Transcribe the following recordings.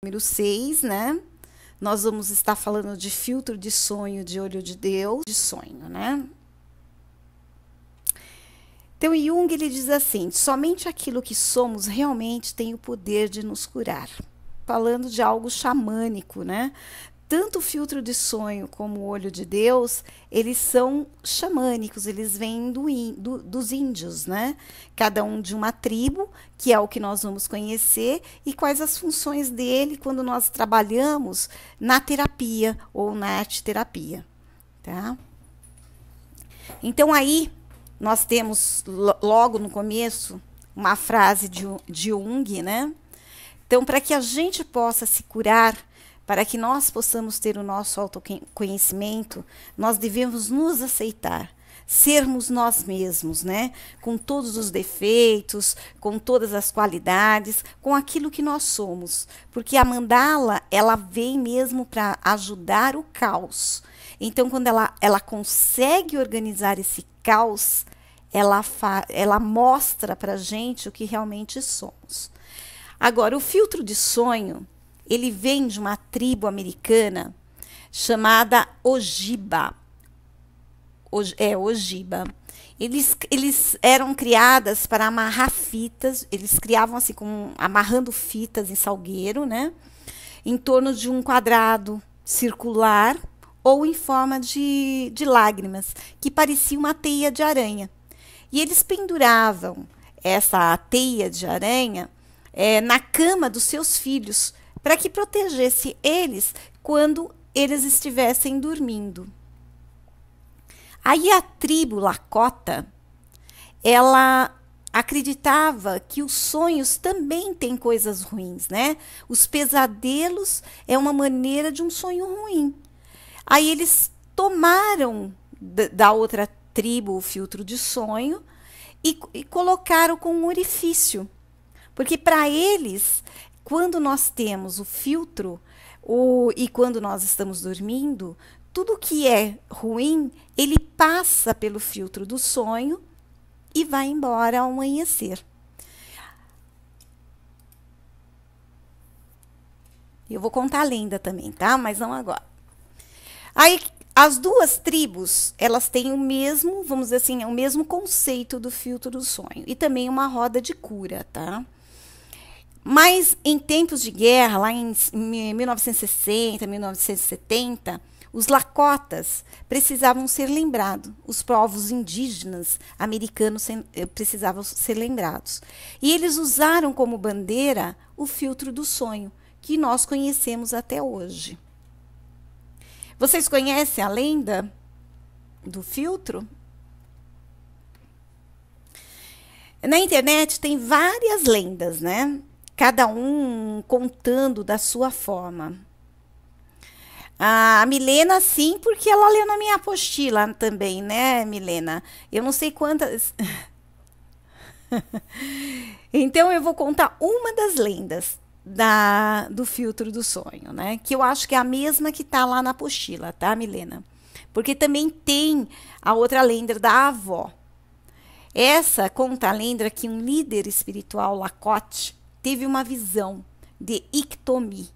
Número 6, né? Nós vamos estar falando de filtro de sonho de olho de Deus, de sonho, né? Então, Jung, ele diz assim, somente aquilo que somos realmente tem o poder de nos curar. Falando de algo xamânico, né? Tanto o filtro de sonho como o olho de Deus, eles são xamânicos, eles vêm dos índios, né? Cada um de uma tribo, que é o que nós vamos conhecer, e quais as funções dele quando nós trabalhamos na terapia ou na arte-terapia, tá? Então, aí, nós temos, logo no começo, uma frase de Jung, né? Então, para que a gente possa se curar, para que nós possamos ter o nosso autoconhecimento, nós devemos nos aceitar, sermos nós mesmos, né? Com todos os defeitos, com todas as qualidades, com aquilo que nós somos. Porque a mandala, ela vem mesmo para ajudar o caos. Então, quando ela consegue organizar esse caos, ela mostra para a gente o que realmente somos. Agora, o filtro de sonho, ele vem de uma tribo americana chamada Ojiba. Ojiba. Eles eram criadas para amarrar fitas, eles criavam assim, amarrando fitas em salgueiro, né? Em torno de um quadrado circular ou em forma de lágrimas, que parecia uma teia de aranha. E eles penduravam essa teia de aranha na cama dos seus filhos, para que protegesse eles quando eles estivessem dormindo. Aí a tribo Lakota, ela acreditava que os sonhos também têm coisas ruins, né? Os pesadelos é uma maneira de um sonho ruim. Aí eles tomaram da outra tribo o filtro de sonho e colocaram com um orifício. Porque para eles, quando nós temos o filtro e quando nós estamos dormindo, tudo que é ruim, ele passa pelo filtro do sonho e vai embora ao amanhecer. Eu vou contar a lenda também, tá? Mas não agora. Aí, as duas tribos, elas têm o mesmo, vamos dizer assim, o mesmo conceito do filtro do sonho. E também uma roda de cura, tá? Mas em tempos de guerra, lá em 1960, 1970, os Lakotas precisavam ser lembrados, os povos indígenas americanos precisavam ser lembrados. E eles usaram como bandeira o filtro do sonho, que nós conhecemos até hoje. Vocês conhecem a lenda do filtro? Na internet tem várias lendas, né? Cada um contando da sua forma. A Milena, sim, porque ela leu na minha apostila também, né, Milena? Eu não sei quantas. Então, eu vou contar uma das lendas do filtro do sonho, né? Que eu acho que é a mesma que está lá na apostila, tá, Milena? Porque também tem a outra lenda da avó. Essa conta a lenda que um líder espiritual, Lakote, teve uma visão de Iktomi,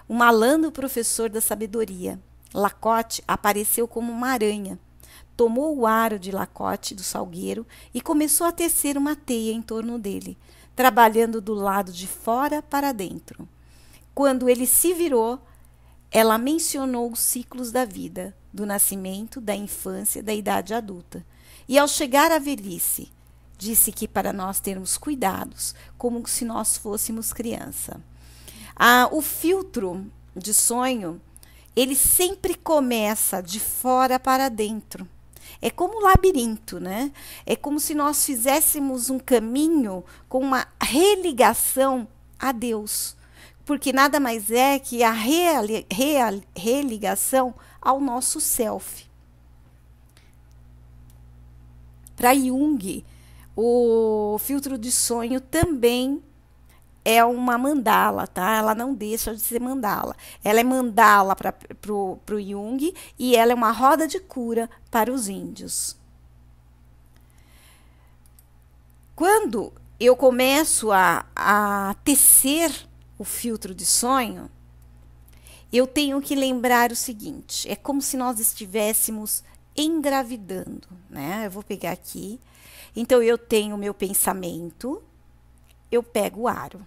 um malandro professor da sabedoria. Lakote apareceu como uma aranha, tomou o aro de Lakote do salgueiro e começou a tecer uma teia em torno dele, trabalhando do lado de fora para dentro. Quando ele se virou, ela mencionou os ciclos da vida, do nascimento, da infância, da idade adulta. E ao chegar à velhice, disse que para nós termos cuidados, como se nós fôssemos criança. O filtro de sonho, ele sempre começa de fora para dentro. É como um labirinto, né? É como se nós fizéssemos um caminho com uma religação a Deus. Porque nada mais é que a religação ao nosso self. Para Jung, o filtro de sonho também é uma mandala, tá? Ela não deixa de ser mandala. Ela é mandala para o Jung e ela é uma roda de cura para os índios. Quando eu começo a tecer o filtro de sonho, eu tenho que lembrar o seguinte: é como se nós estivéssemos engravidando, né? Eu vou pegar aqui. Então, eu tenho o meu pensamento, eu pego o aro.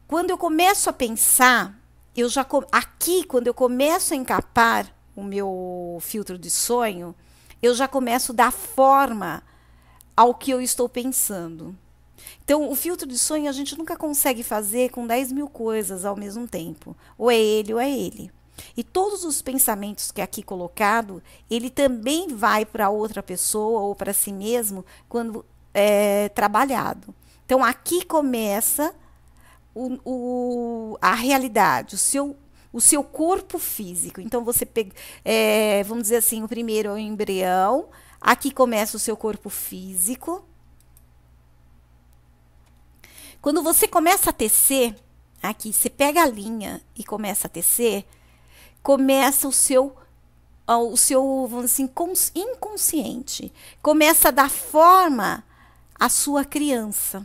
Quando eu começo a pensar, aqui, quando eu começo a encapar o meu filtro de sonho, eu já começo a dar forma ao que eu estou pensando. Então, o filtro de sonho a gente nunca consegue fazer com 10.000 coisas ao mesmo tempo. Ou é ele ou é ele. E todos os pensamentos que é aqui colocado, ele também vai para outra pessoa ou para si mesmo quando é trabalhado. Então, aqui começa a realidade, o seu corpo físico. Então, você pega, vamos dizer assim, o primeiro é o embrião, aqui começa o seu corpo físico. Quando você começa a tecer, aqui, você pega a linha e começa a tecer, começa o seu, vamos dizer assim, inconsciente. Começa a dar forma à sua criança.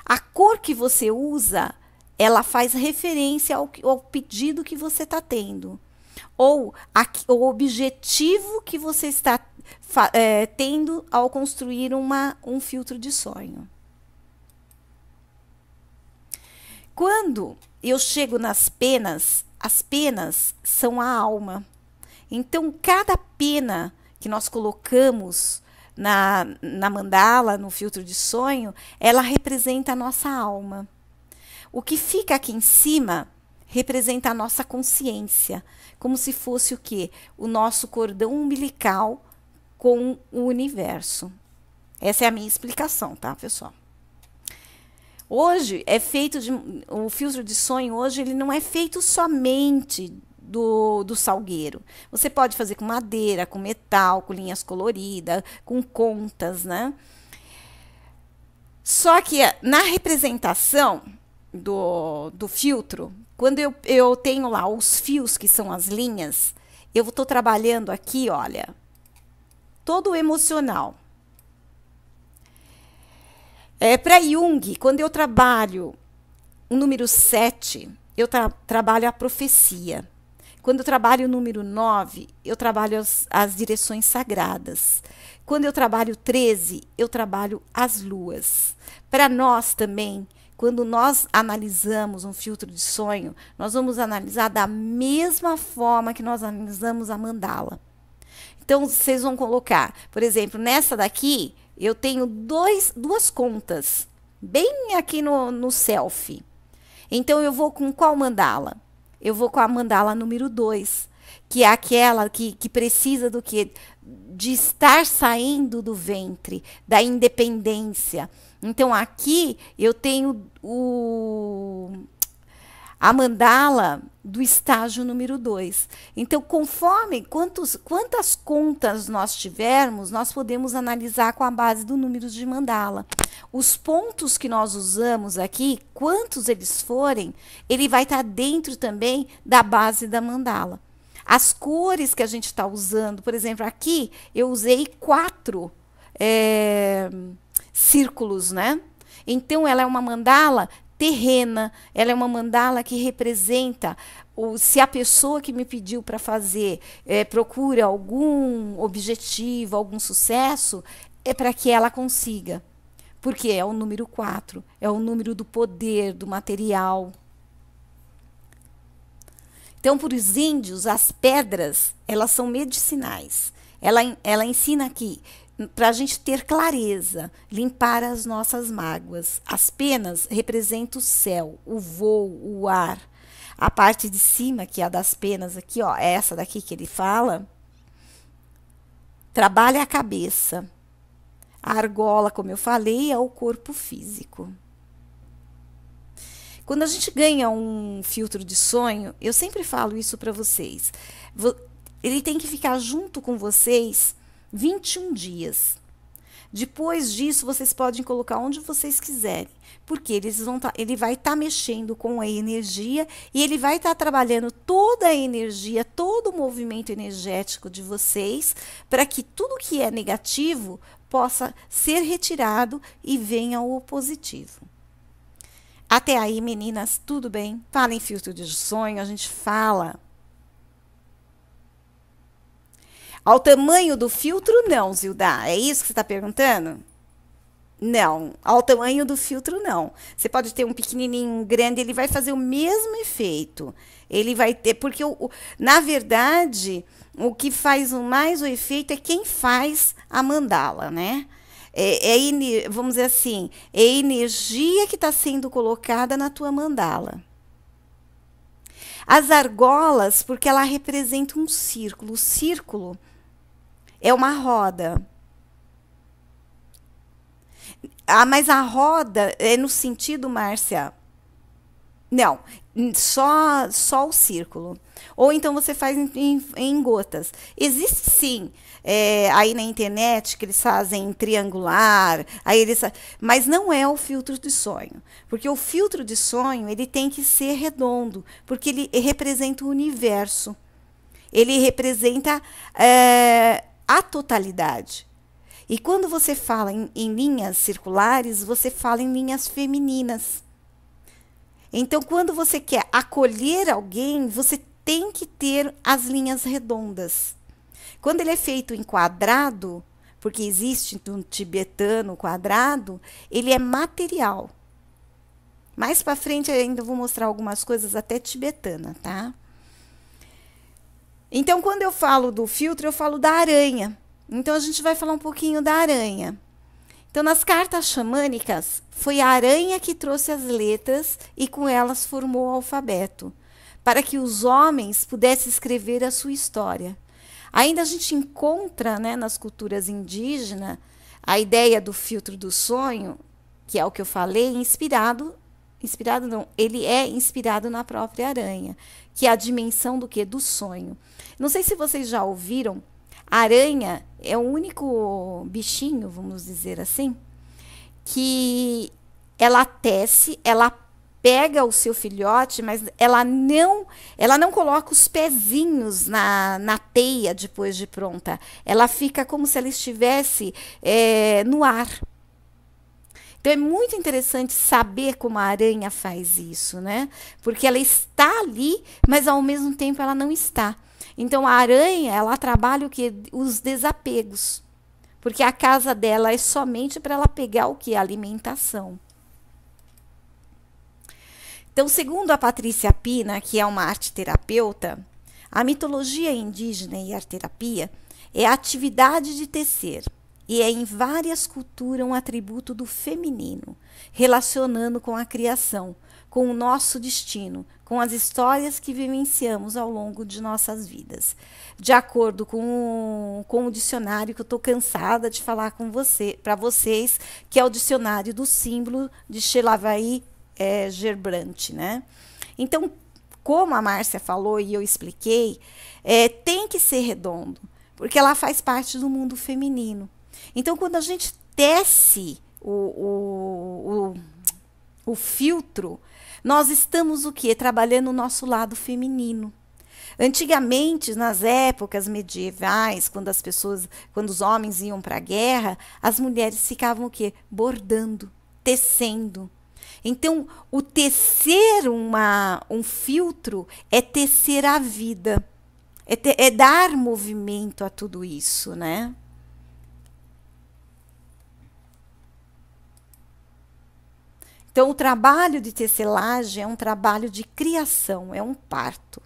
A cor que você usa, ela faz referência ao pedido que você está tendo. Ou o objetivo que você está tendo ao construir um filtro de sonho. Quando eu chego nas penas, as penas são a alma. Então, cada pena que nós colocamos na mandala, no filtro de sonho, ela representa a nossa alma. O que fica aqui em cima representa a nossa consciência, como se fosse o quê? O nosso cordão umbilical com o universo. Essa é a minha explicação, tá, pessoal? Hoje é feito o filtro de sonho hoje ele não é feito somente do salgueiro. Você pode fazer com madeira, com metal, com linhas coloridas, com contas, né? Só que na representação do filtro, quando eu tenho lá os fios, que são as linhas, eu estou trabalhando aqui, olha, todo o emocional. Para Jung, quando eu trabalho o número 7, eu trabalho a profecia. Quando eu trabalho o número 9, eu trabalho as direções sagradas. Quando eu trabalho 13, eu trabalho as luas. Para nós também, quando nós analisamos um filtro de sonho, nós vamos analisar da mesma forma que nós analisamos a mandala. Então, vocês vão colocar, por exemplo, nessa daqui, eu tenho duas contas, bem aqui no selfie. Então, eu vou com qual mandala? Eu vou com a mandala número 2, que é aquela que precisa do quê? De estar saindo do ventre, da independência. Então, aqui eu tenho a mandala do estágio número 2. Então, conforme quantas contas nós tivermos, nós podemos analisar com a base do número de mandala. Os pontos que nós usamos aqui, quantos eles forem, ele vai estar dentro também da base da mandala. As cores que a gente está usando, por exemplo, aqui eu usei 4 círculos, né? Então, ela é uma mandala terrena, ela é uma mandala que representa, se a pessoa que me pediu para fazer procura algum objetivo, algum sucesso, é para que ela consiga. Porque é o número 4, é o número do poder, do material. Então, para os índios, as pedras, elas são medicinais. Ela ensina aqui, para a gente ter clareza, limpar as nossas mágoas. As penas representam o céu, o voo, o ar. A parte de cima, que é a das penas aqui, ó, essa daqui que ele fala, trabalha a cabeça. A argola, como eu falei, é o corpo físico. Quando a gente ganha um filtro de sonho, eu sempre falo isso para vocês. Ele tem que ficar junto com vocês 21 dias. Depois disso, vocês podem colocar onde vocês quiserem, porque ele vai estar mexendo com a energia e ele vai estar trabalhando toda a energia, todo o movimento energético de vocês, para que tudo que é negativo possa ser retirado e venha o positivo. Até aí, meninas, tudo bem? Fala em filtro de sonho, a gente fala. Ao tamanho do filtro, não, Zilda. É isso que você está perguntando? Não, ao tamanho do filtro, não. Você pode ter um pequenininho, um grande, ele vai fazer o mesmo efeito. Ele vai ter, porque, na verdade, o que faz mais o efeito é quem faz a mandala, né? Vamos dizer assim, é a energia que está sendo colocada na tua mandala. As argolas, porque ela representa um círculo. O círculo é uma roda. Ah, mas a roda é no sentido, Márcia? Não, só o círculo. Ou então você faz em gotas. Existe sim, aí na internet que eles fazem triangular, mas não é o filtro de sonho. Porque o filtro de sonho ele tem que ser redondo, porque ele representa o universo. Ele representa a totalidade. E quando você fala em linhas circulares, você fala em linhas femininas. Então, quando você quer acolher alguém, você tem que ter as linhas redondas. Quando ele é feito em quadrado, porque existe um tibetano quadrado, ele é material. Mais para frente, eu ainda vou mostrar algumas coisas até tibetana, tá? Então, quando eu falo do filtro, eu falo da aranha. Então, a gente vai falar um pouquinho da aranha. Então, nas cartas xamânicas, foi a aranha que trouxe as letras e com elas formou o alfabeto, para que os homens pudessem escrever a sua história. Ainda a gente encontra, né, nas culturas indígenas a ideia do filtro do sonho, que é o que eu falei, inspirado não, ele é inspirado na própria aranha, que é a dimensão do quê? Do sonho. Não sei se vocês já ouviram, a aranha é o único bichinho, vamos dizer assim, que ela tece, ela pega o seu filhote, mas ela não coloca os pezinhos na teia depois de pronta. Ela fica como se ela estivesse no ar. Então é muito interessante saber como a aranha faz isso, né? Porque ela está ali, mas ao mesmo tempo ela não está. Então a aranha, ela trabalha o que? Os desapegos. Porque a casa dela é somente para ela pegar o que? A alimentação. Então, segundo a Patrícia Pina, que é uma arte-terapeuta, a mitologia indígena e a arte-terapia é a atividade de tecer. E é em várias culturas um atributo do feminino, relacionando com a criação, com o nosso destino, com as histórias que vivenciamos ao longo de nossas vidas. De acordo com o dicionário que eu estou cansada de falar para vocês, que é o dicionário do símbolo de Shelavai Gerbrandt, né? Então, como a Márcia falou e eu expliquei, tem que ser redondo, porque ela faz parte do mundo feminino. Então, quando a gente tece o filtro, nós estamos o quê? Trabalhando o nosso lado feminino. Antigamente, nas épocas medievais, quando os homens iam para a guerra, as mulheres ficavam o quê? Bordando, tecendo. Então, o tecer um filtro é tecer a vida, é dar movimento a tudo isso, né? Então, o trabalho de tecelagem é um trabalho de criação, é um parto.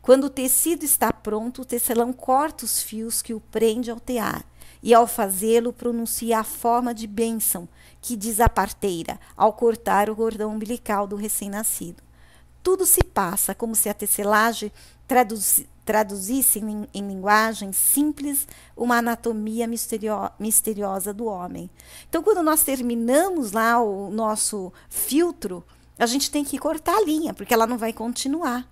Quando o tecido está pronto, o tecelão corta os fios que o prende ao tear, e ao fazê-lo pronuncia a forma de bênção que diz a parteira, ao cortar o cordão umbilical do recém-nascido. Tudo se passa como se a tecelagem traduzisse em linguagem simples uma anatomia misteriosa do homem. Então, quando nós terminamos lá o nosso filtro, a gente tem que cortar a linha, porque ela não vai continuar.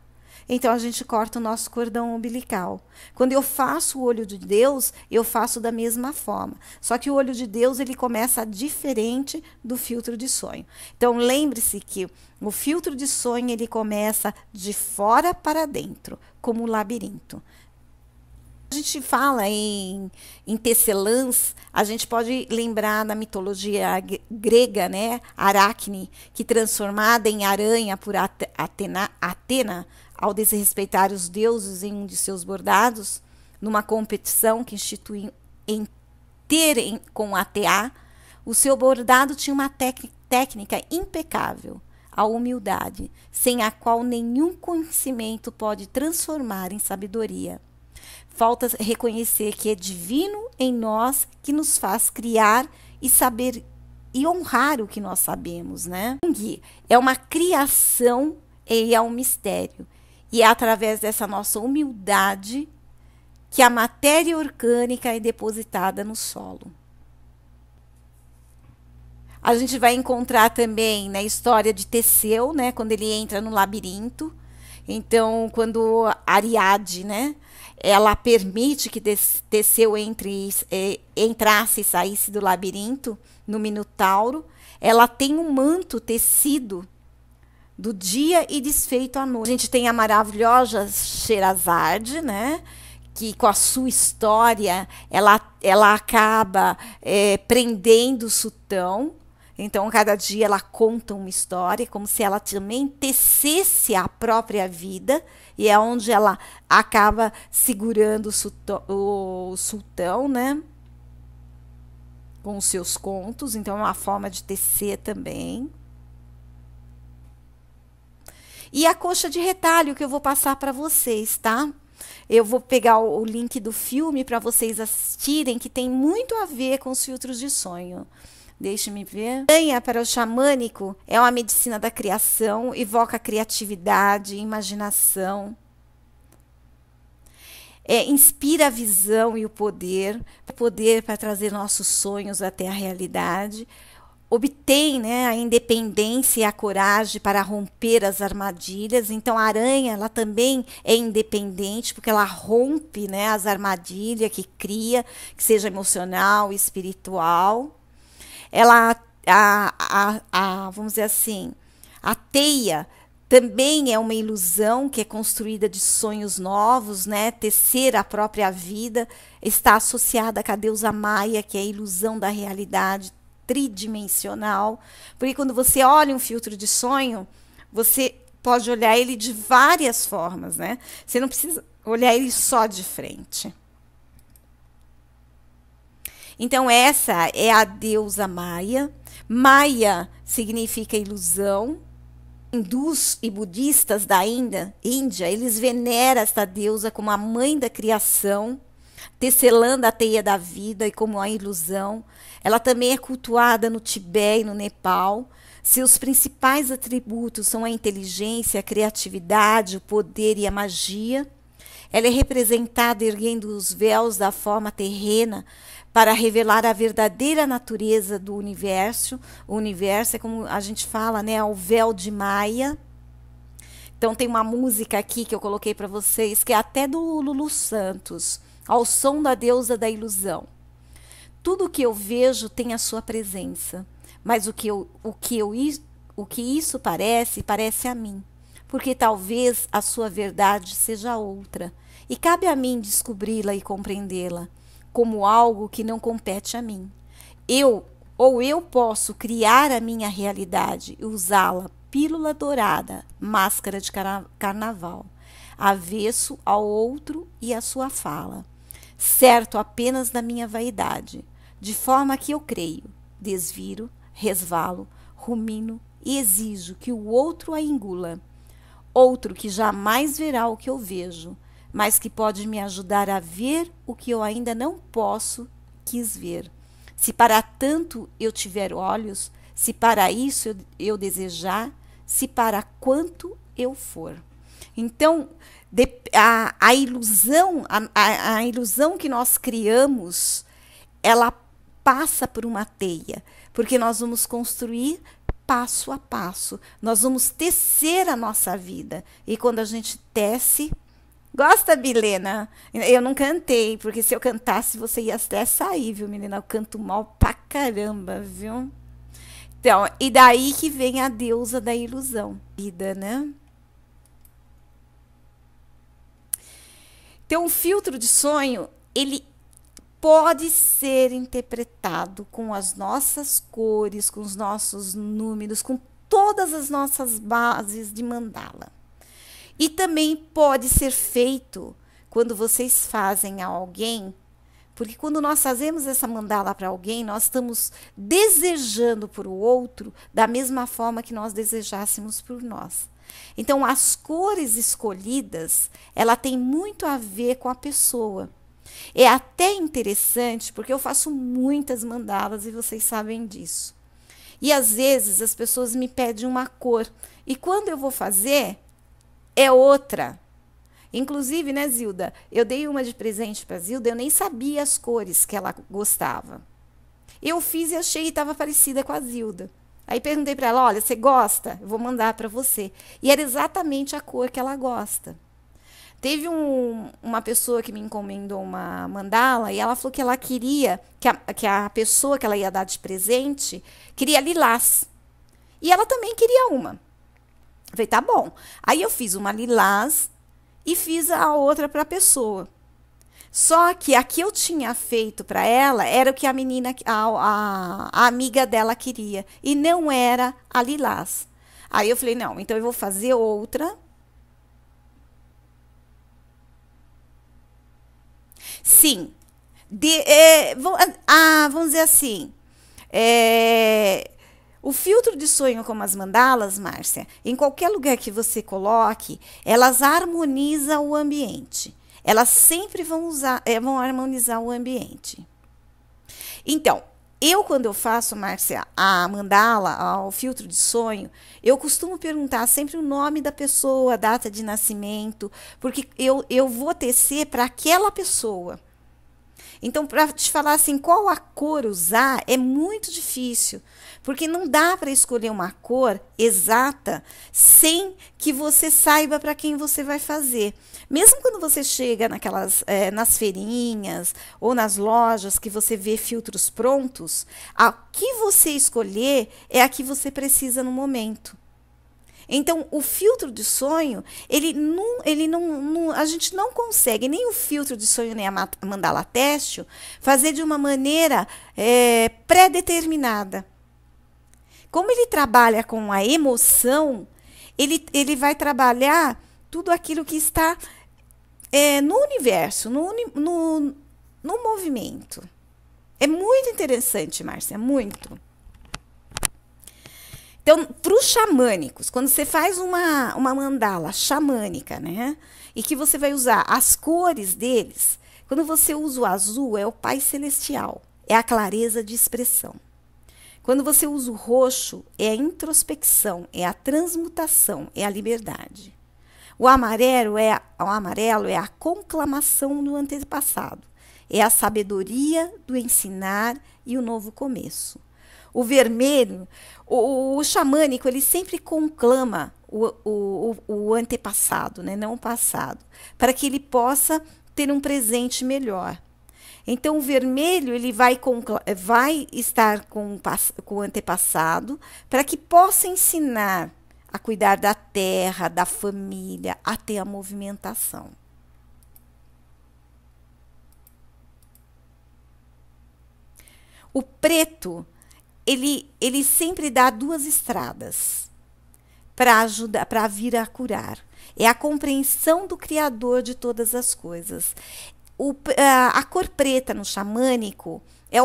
Então, a gente corta o nosso cordão umbilical. Quando eu faço o olho de Deus, eu faço da mesma forma. Só que o olho de Deus, ele começa diferente do filtro de sonho. Então, lembre-se que o filtro de sonho, ele começa de fora para dentro, como um labirinto. A gente fala em tecelãs, a gente pode lembrar da mitologia grega, né? Aracne, que transformada em aranha por Atena, ao desrespeitar os deuses em um de seus bordados, numa competição que instituiu com a TA, o seu bordado tinha uma técnica impecável, a humildade, sem a qual nenhum conhecimento pode transformar em sabedoria. Falta reconhecer que é divino em nós que nos faz criar e saber e honrar o que nós sabemos, né? É uma criação e é um mistério. E é através dessa nossa humildade que a matéria orgânica é depositada no solo. A gente vai encontrar também na história de Teseu, né, quando ele entra no labirinto. Então, quando Ariadne, né, ela permite que Teseu entrasse e saísse do labirinto no Minotauro, ela tem um manto tecido do dia e desfeito à noite. A gente tem a maravilhosa Sherazade, né, que com a sua história ela acaba prendendo o sultão. Então, cada dia ela conta uma história, como se ela também tecesse a própria vida, e é onde ela acaba segurando o sultão, né? Com os seus contos. Então, é uma forma de tecer também. E a coxa de retalho que eu vou passar para vocês, tá? Eu vou pegar o link do filme para vocês assistirem, que tem muito a ver com os filtros de sonho. Deixe-me ver. Aranha para o xamânico é uma medicina da criação, evoca criatividade, imaginação. Inspira a visão e o poder para trazer nossos sonhos até a realidade. Obtém, né, a independência e a coragem para romper as armadilhas. Então, a aranha ela também é independente, porque ela rompe, né, as armadilhas que cria, que seja emocional, espiritual. Ela, vamos dizer assim, a teia também é uma ilusão que é construída de sonhos novos, né? Tecer a própria vida está associada com a deusa Maia, que é a ilusão da realidade tridimensional. Porque quando você olha um filtro de sonho, você pode olhar ele de várias formas, né? Você não precisa olhar ele só de frente. Então, essa é a deusa Maia. Maia significa ilusão. Hindus e budistas da Índia, eles veneram esta deusa como a mãe da criação, tecelando a teia da vida e como a ilusão. Ela também é cultuada no Tibete e no Nepal. Seus principais atributos são a inteligência, a criatividade, o poder e a magia. Ela é representada erguendo os véus da forma terrena para revelar a verdadeira natureza do universo. O universo é como a gente fala, né, o véu de Maia. Então tem uma música aqui que eu coloquei para vocês, que é até do Lulu Santos, ao som da deusa da ilusão. Tudo que eu vejo tem a sua presença, mas o que isso parece a mim, porque talvez a sua verdade seja outra, e cabe a mim descobri-la e compreendê-la como algo que não compete a mim. Eu posso criar a minha realidade e usá-la, pílula dourada, máscara de carnaval, avesso ao outro e à sua fala, certo apenas da minha vaidade, de forma que eu creio, desviro, resvalo, rumino e exijo que o outro a engula, outro que jamais verá o que eu vejo, mas que pode me ajudar a ver o que eu ainda não quis ver. Se para tanto eu tiver olhos, se para isso eu desejar, se para quanto eu for. Então, a ilusão que nós criamos, ela passa por uma teia, porque nós vamos construir passo a passo, nós vamos tecer a nossa vida. E quando a gente tece... Gosta, Bilena? Eu não cantei, porque se eu cantasse, você ia até sair, viu, menina? Eu canto mal pra caramba, viu? Então, e daí que vem a deusa da ilusão. Vida, né? Então, o filtro de sonho, ele pode ser interpretado com as nossas cores, com os nossos números, com todas as nossas bases de mandala. E também pode ser feito quando vocês fazem a alguém, porque quando nós fazemos essa mandala para alguém, nós estamos desejando por o outro da mesma forma que nós desejássemos por nós. Então, as cores escolhidas, ela tem muito a ver com a pessoa. É até interessante, porque eu faço muitas mandalas e vocês sabem disso. E às vezes as pessoas me pedem uma cor, e quando eu vou fazer, é outra. Inclusive, né, Zilda? Eu dei uma de presente para Zilda, eu nem sabia as cores que ela gostava. Eu fiz e achei que estava parecida com a Zilda. Aí perguntei para ela: olha, você gosta? Eu vou mandar para você. E era exatamente a cor que ela gosta. Teve uma pessoa que me encomendou uma mandala e ela falou que ela queria, que a pessoa que ela ia dar de presente queria lilás. E ela também queria uma. Eu falei, tá bom. Aí eu fiz uma lilás e fiz a outra para a pessoa. Só que a que eu tinha feito para ela era o que a menina, a amiga dela queria. E não era a lilás. Aí eu falei, não, então eu vou fazer outra. Sim. Vamos dizer assim. O filtro de sonho como as mandalas, Márcia, em qualquer lugar que você coloque, elas harmonizam o ambiente. Elas sempre vão harmonizar o ambiente. Então, quando eu faço, Márcia, a mandala, o filtro de sonho, eu costumo perguntar sempre o nome da pessoa, a data de nascimento, porque eu vou tecer para aquela pessoa. Então, para te falar assim, qual a cor usar, é muito difícil, porque não dá para escolher uma cor exata sem que você saiba para quem você vai fazer. Mesmo quando você chega nas feirinhas ou nas lojas que você vê filtros prontos, a que você escolher é a que você precisa no momento. Então, o filtro de sonho, a gente não consegue, nem o filtro de sonho, nem a mandala têxtil, fazer de uma maneira pré-determinada. Como ele trabalha com a emoção, ele vai trabalhar tudo aquilo que está no universo, no movimento. É muito interessante, Márcia, muito. Então, para os xamânicos, quando você faz uma mandala xamânica, né? E que você vai usar as cores deles, quando você usa o azul, é o Pai Celestial, é a clareza de expressão. Quando você usa o roxo, é a introspecção, é a transmutação, é a liberdade. O amarelo é a conclamação do antepassado, é a sabedoria do ensinar e o novo começo. O vermelho, o xamânico, ele sempre conclama o antepassado, né? Não o passado, para que ele possa ter um presente melhor. Então, o vermelho ele vai estar com o antepassado para que possa ensinar a cuidar da terra, da família, até a movimentação. O preto, ele sempre dá duas estradas para ajudar, para vir a curar. É a compreensão do Criador de todas as coisas. A cor preta no xamânico é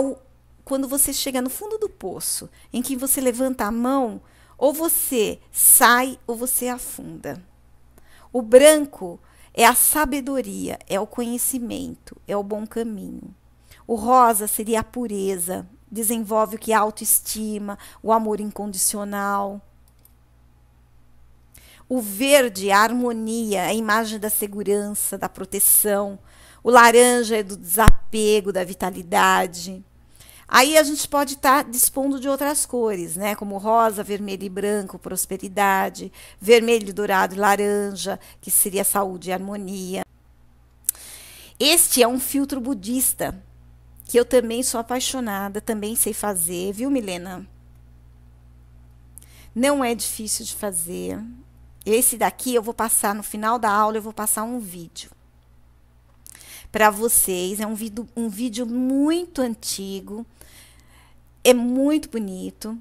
quando você chega no fundo do poço, em que você levanta a mão, ou você sai ou você afunda. O branco é a sabedoria, é o conhecimento, é o bom caminho. O rosa seria a pureza, desenvolve o que é a autoestima, o amor incondicional. O verde é a harmonia, a imagem da segurança, da proteção. O laranja é do desapego, da vitalidade. Aí a gente pode estar dispondo de outras cores, né? Como rosa, vermelho e branco, prosperidade. Vermelho, dourado e laranja, que seria saúde e harmonia. Este é um filtro budista, que eu também sou apaixonada, também sei fazer, viu, Milena? Não é difícil de fazer. Esse daqui eu vou passar, no final da aula, eu vou passar um vídeo. para vocês. É um vídeo muito antigo, é muito bonito.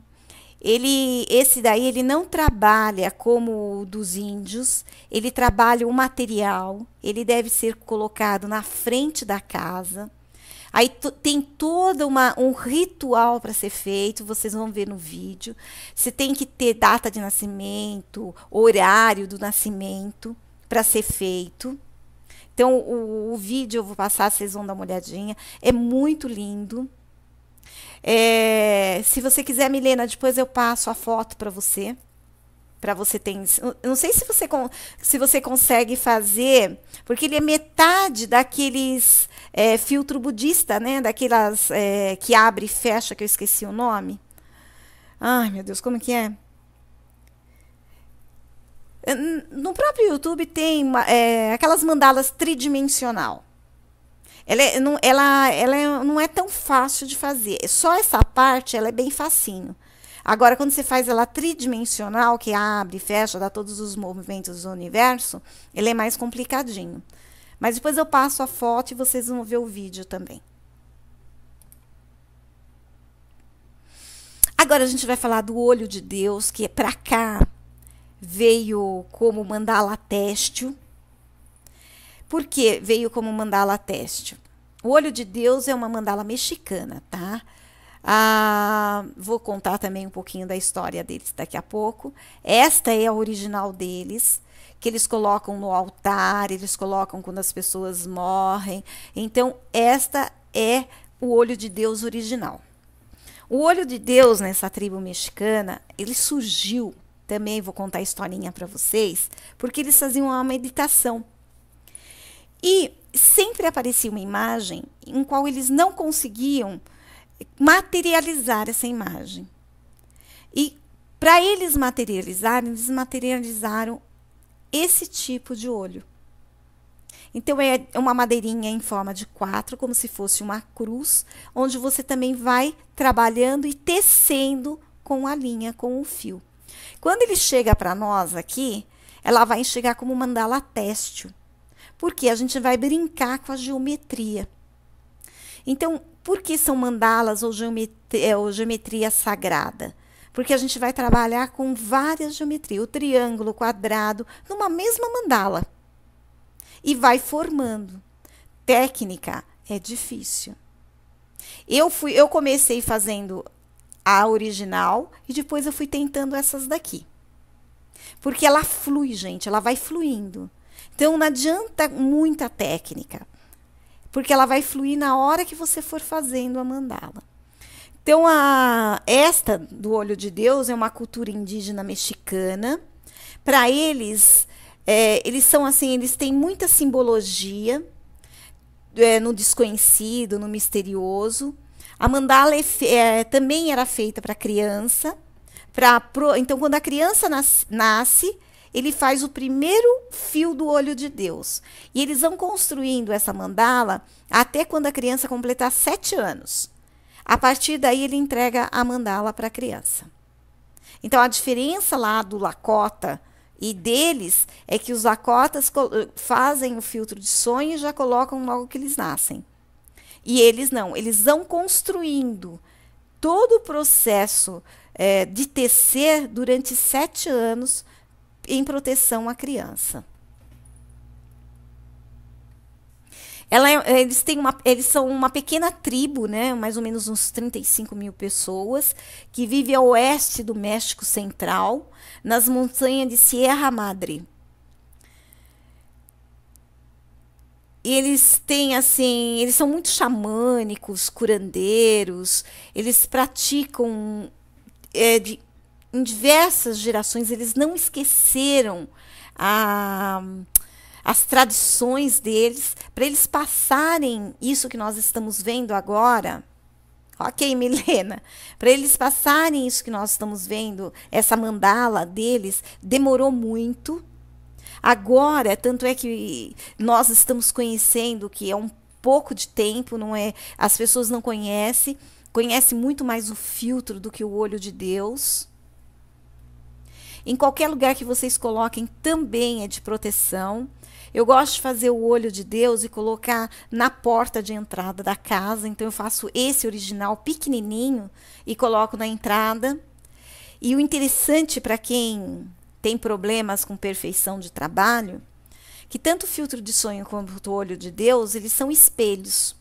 Esse daí, ele não trabalha como o dos índios, ele trabalha o material, ele deve ser colocado na frente da casa. Aí tem todo um ritual para ser feito, vocês vão ver no vídeo. Você tem que ter data de nascimento, horário do nascimento para ser feito. Então, o vídeo eu vou passar, vocês vão dar uma olhadinha. É muito lindo. Se você quiser, Milena, depois eu passo a foto para você. Para você ter. Eu não sei se você consegue fazer, porque ele é metade daqueles filtro budista, né? Daquelas que abre e fecha, que eu esqueci o nome. Ai, meu Deus, como que é? No próprio YouTube tem aquelas mandalas tridimensional. Ela não é tão fácil de fazer. Só essa parte ela é bem facinho. Agora, quando você faz ela tridimensional, que abre e fecha, dá todos os movimentos do universo, ele é mais complicadinho. Mas depois eu passo a foto e vocês vão ver o vídeo também. Agora a gente vai falar do olho de Deus, que para cá veio como mandala têxtil. Por que veio como mandala têxtil? O olho de Deus é uma mandala mexicana, tá? Vou contar também um pouquinho da história deles daqui a pouco. Esta é a original deles, que eles colocam no altar, eles colocam quando as pessoas morrem. Então, esta é o olho de Deus original. O olho de Deus nessa tribo mexicana, ele surgiu, também vou contar a historinha para vocês, porque eles faziam uma meditação. E sempre aparecia uma imagem em qual eles não conseguiam materializar essa imagem. E para eles materializaram esse tipo de olho. Então, é uma madeirinha em forma de 4, como se fosse uma cruz, onde você também vai trabalhando e tecendo com a linha, com o fio. Quando ele chega para nós aqui, ela vai chegar como mandala têxtil, porque a gente vai brincar com a geometria. Então, por que são mandalas ou geometria sagrada? Porque a gente vai trabalhar com várias geometrias, o triângulo, o quadrado, numa mesma mandala. E vai formando. Técnica é difícil. Eu comecei fazendo a original e depois eu fui tentando essas daqui. Porque ela flui, gente, ela vai fluindo. Então, não adianta muita técnica, porque ela vai fluir na hora que você for fazendo a mandala. Então, esta do olho de Deus é uma cultura indígena mexicana. Para eles, eles são assim, eles têm muita simbologia no desconhecido, no misterioso. A mandala também era feita para criança. Então, quando a criança nasce, ele faz o primeiro fio do olho de Deus. E eles vão construindo essa mandala até quando a criança completar 7 anos. A partir daí, ele entrega a mandala para a criança. Então, a diferença lá do Lakota e deles é que os Lakotas fazem o filtro de sonho e já colocam logo que eles nascem. E eles não, eles vão construindo todo o processo de tecer durante 7 anos em proteção à criança. Eles são uma pequena tribo, né, mais ou menos uns 35 mil pessoas, que vive a oeste do México Central, nas montanhas de Sierra Madre. E eles têm, assim, eles são muito xamânicos, curandeiros, eles praticam em diversas gerações, eles não esqueceram as tradições deles, para eles passarem isso que nós estamos vendo agora. Ok, Milena? Para eles passarem isso que nós estamos vendo, essa mandala deles, demorou muito. Agora, tanto é que nós estamos conhecendo que é um pouco de tempo, não é? As pessoas não conhecem muito mais o filtro do que o olho de Deus. Em qualquer lugar que vocês coloquem também é de proteção. Eu gosto de fazer o olho de Deus e colocar na porta de entrada da casa. Então, eu faço esse original pequenininho e coloco na entrada. E o interessante para quem tem problemas com perfeição de trabalho, que tanto o filtro de sonho quanto o olho de Deus, eles são espelhos.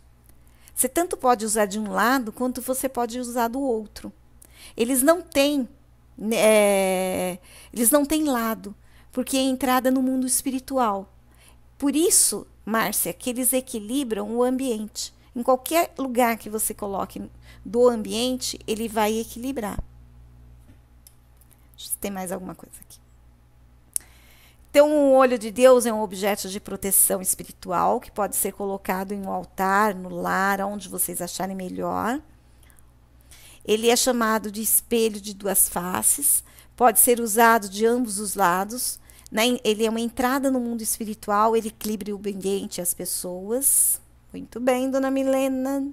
Você tanto pode usar de um lado, quanto você pode usar do outro. Eles não têm lado, porque é entrada no mundo espiritual. Por isso, Márcia, que eles equilibram o ambiente. Em qualquer lugar que você coloque do ambiente, ele vai equilibrar. Deixa eu ver se tem mais alguma coisa aqui. Então, o olho de Deus é um objeto de proteção espiritual que pode ser colocado em um altar, no lar, onde vocês acharem melhor. Ele é chamado de espelho de duas faces, pode ser usado de ambos os lados. Ele é uma entrada no mundo espiritual, ele equilibra o ambiente e as pessoas. Muito bem, dona Milena.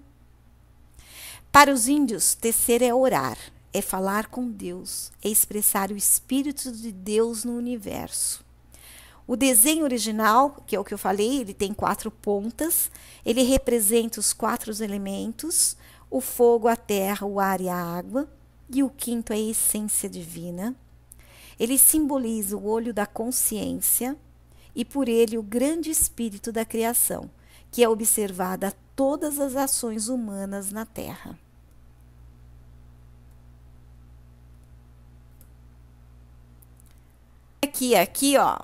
Para os índios, tecer é orar, é falar com Deus, é expressar o Espírito de Deus no universo. O desenho original, que é o que eu falei, ele tem 4 pontas, ele representa os 4 elementos, o fogo, a terra, o ar e a água, e o quinto é a essência divina. Ele simboliza o olho da consciência e, por ele, o grande espírito da criação, que é observada a todas as ações humanas na Terra. Aqui, ó.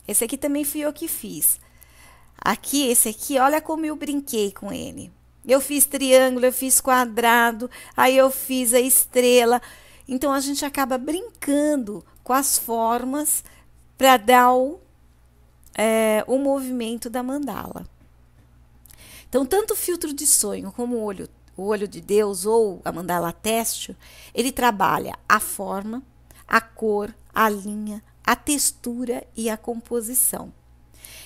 Esse aqui também fui eu que fiz. Aqui, esse aqui, olha como eu brinquei com ele. Eu fiz triângulo, eu fiz quadrado, aí eu fiz a estrela. Então, a gente acaba brincando com as formas para dar o movimento da mandala. Então, tanto o filtro de sonho como o olho de Deus ou a mandala têxtil, ele trabalha a forma, a cor, a linha, a textura e a composição.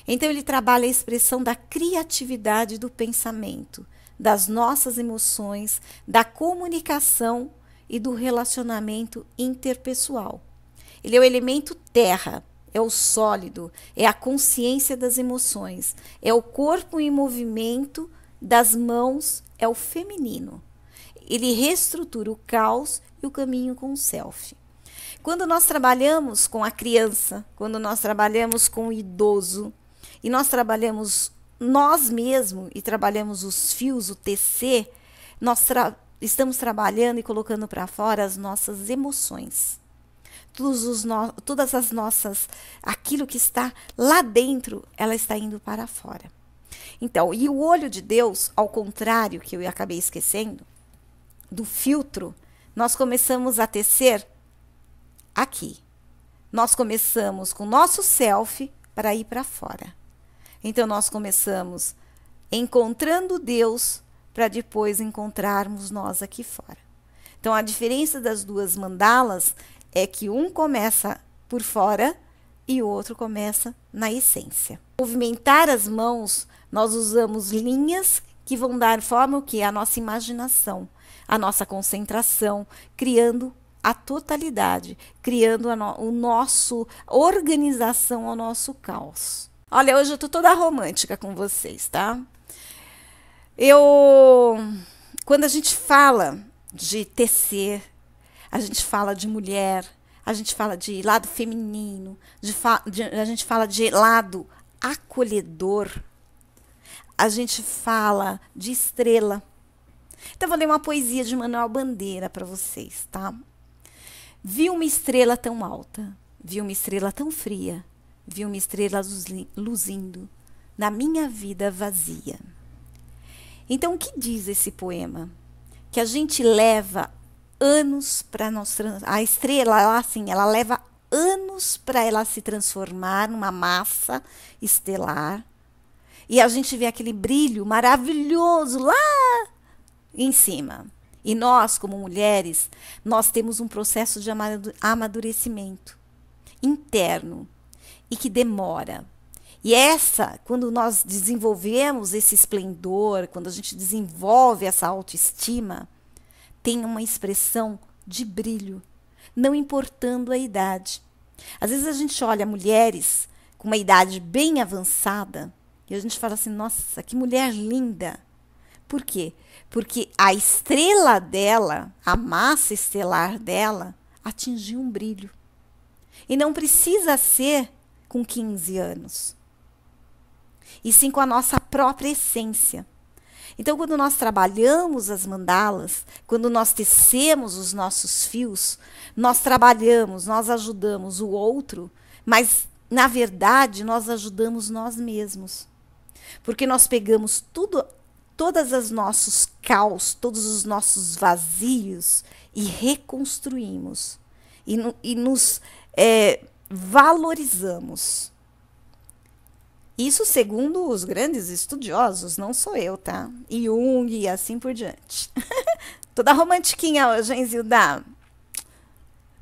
Então, ele trabalha a expressão da criatividade do pensamento, das nossas emoções, da comunicação e do relacionamento interpessoal. Ele é o elemento terra, é o sólido, é a consciência das emoções, é o corpo em movimento, das mãos, é o feminino. Ele reestrutura o caos e o caminho com o self. Quando nós trabalhamos com a criança, quando nós trabalhamos com o idoso, e nós trabalhamos nós mesmos e trabalhamos os fios, o TC, nós estamos trabalhando e colocando para fora as nossas emoções. Todas as nossas, aquilo que está lá dentro, ela está indo para fora. Então, e o olho de Deus, ao contrário, que eu acabei esquecendo, do filtro, nós começamos a tecer aqui. Nós começamos com o nosso self para ir para fora. Então, nós começamos encontrando Deus para depois encontrarmos nós aqui fora. Então, a diferença das duas mandalas é que um começa por fora e o outro começa na essência. Movimentar as mãos, nós usamos linhas que vão dar forma ao que? A nossa imaginação, a nossa concentração, criando a totalidade, criando o nosso organização ao nosso caos. Olha, hoje eu tô toda romântica com vocês, tá? Quando a gente fala de tecer, a gente fala de mulher, a gente fala de lado feminino, a gente fala de lado acolhedor, a gente fala de estrela. Então, eu vou ler uma poesia de Manuel Bandeira para vocês, tá? Vi uma estrela tão alta, vi uma estrela tão fria, vi uma estrela luzindo na minha vida vazia. Então, o que diz esse poema? Que a gente leva anos para nós... A estrela, ela leva anos para ela se transformar numa massa estelar. E a gente vê aquele brilho maravilhoso lá em cima. E nós, como mulheres, nós temos um processo de amadurecimento interno e que demora. E quando nós desenvolvemos esse esplendor, quando a gente desenvolve essa autoestima, tem uma expressão de brilho, não importando a idade. Às vezes a gente olha mulheres com uma idade bem avançada e a gente fala assim, nossa, que mulher linda. Por quê? Porque a estrela dela, a massa estelar dela, atingiu um brilho. E não precisa ser com 15 anos, e sim com a nossa própria essência. Então, quando nós trabalhamos as mandalas, quando nós tecemos os nossos fios, nós trabalhamos, nós ajudamos o outro, mas, na verdade, nós ajudamos nós mesmos. Porque nós pegamos todas os nossos caos, todos os nossos vazios e reconstruímos. E nos valorizamos. Isso segundo os grandes estudiosos, não sou eu, tá? Jung e assim por diante. Toda romantiquinha hoje, hein, Zilda?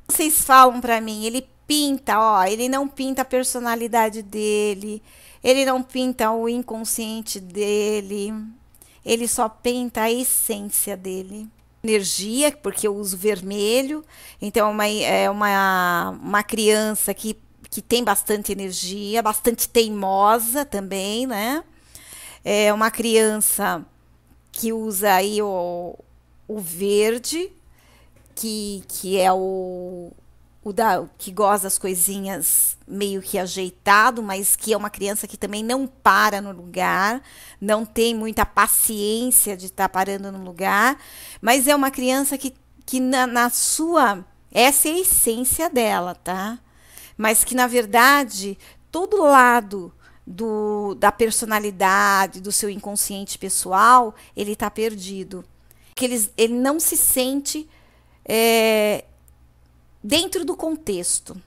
Vocês falam pra mim, ele pinta, ó, ele não pinta a personalidade dele, ele não pinta o inconsciente dele, ele só pinta a essência dele. Energia, porque eu uso vermelho, então é uma criança que tem bastante energia, bastante teimosa também, né? É uma criança que usa aí o verde, que é que gosta das coisinhas meio que ajeitado, mas que é uma criança que também não para no lugar, não tem muita paciência de estar parando no lugar, mas é uma criança que na sua... Essa é a essência dela, tá? Mas que, na verdade, todo lado da personalidade, do seu inconsciente pessoal, ele está perdido. Que ele não se sente dentro do contexto.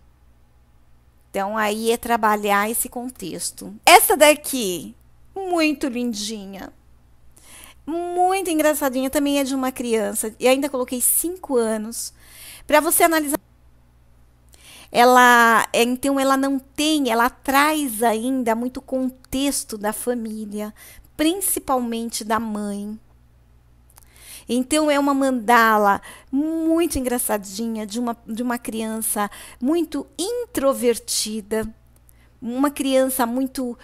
Então, aí é trabalhar esse contexto. Essa daqui, muito lindinha, muito engraçadinha, também é de uma criança. E ainda coloquei 5 anos, para você analisar. Então, ela não tem, ela traz ainda muito contexto da família, principalmente da mãe. Então, é uma mandala muito engraçadinha, de uma criança muito introvertida, uma criança muito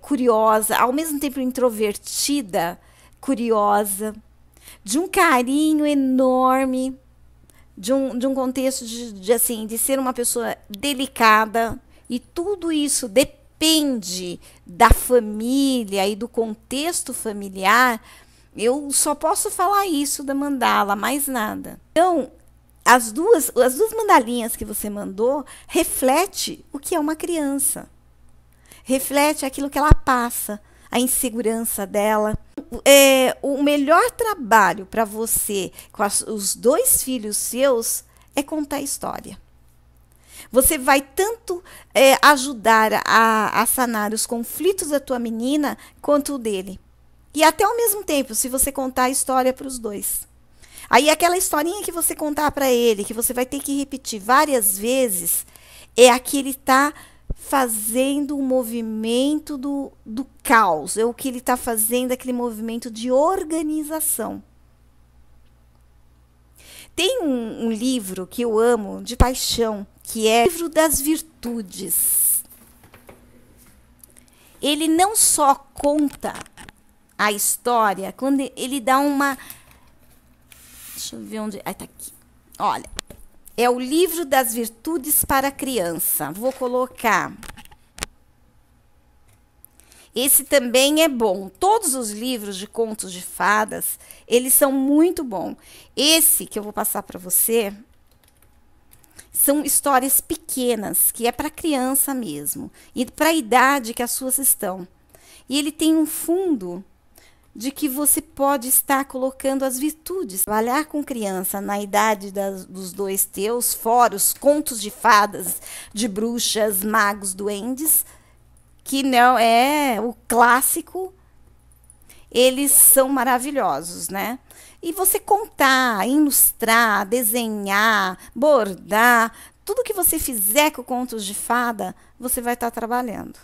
curiosa, ao mesmo tempo introvertida, curiosa, de um carinho enorme, de um contexto de ser uma pessoa delicada, e tudo isso depende da família e do contexto familiar. Eu só posso falar isso da mandala, mais nada. Então, as duas mandalinhas que você mandou reflete o que é uma criança. Reflete aquilo que ela passa, a insegurança dela. O melhor trabalho para você com os 2 filhos seus é contar a história. Você vai tanto ajudar a sanar os conflitos da tua menina quanto o dele. E até ao mesmo tempo, se você contar a história para os 2. Aí aquela historinha que você contar para ele, que você vai ter que repetir várias vezes, é a que ele está fazendo o movimento do caos. É o que ele está fazendo, aquele movimento de organização. Tem um livro que eu amo, de paixão, que é o Livro das Virtudes. Ele não só conta a história, quando ele dá uma... Deixa eu ver onde... Ah, tá aqui. Olha, é o Livro das Virtudes para a Criança. Vou colocar. Esse também é bom. Todos os livros de contos de fadas, eles são muito bons. Esse que eu vou passar para você são histórias pequenas, que é para criança mesmo, e para a idade que as suas estão. E ele tem um fundo de que você pode estar colocando as virtudes. Trabalhar com criança na idade dos 2 teus, fora os contos de fadas, de bruxas, magos, duendes, que não é o clássico, eles são maravilhosos, né? E você contar, ilustrar, desenhar, bordar, tudo que você fizer com contos de fada, você vai estar trabalhando.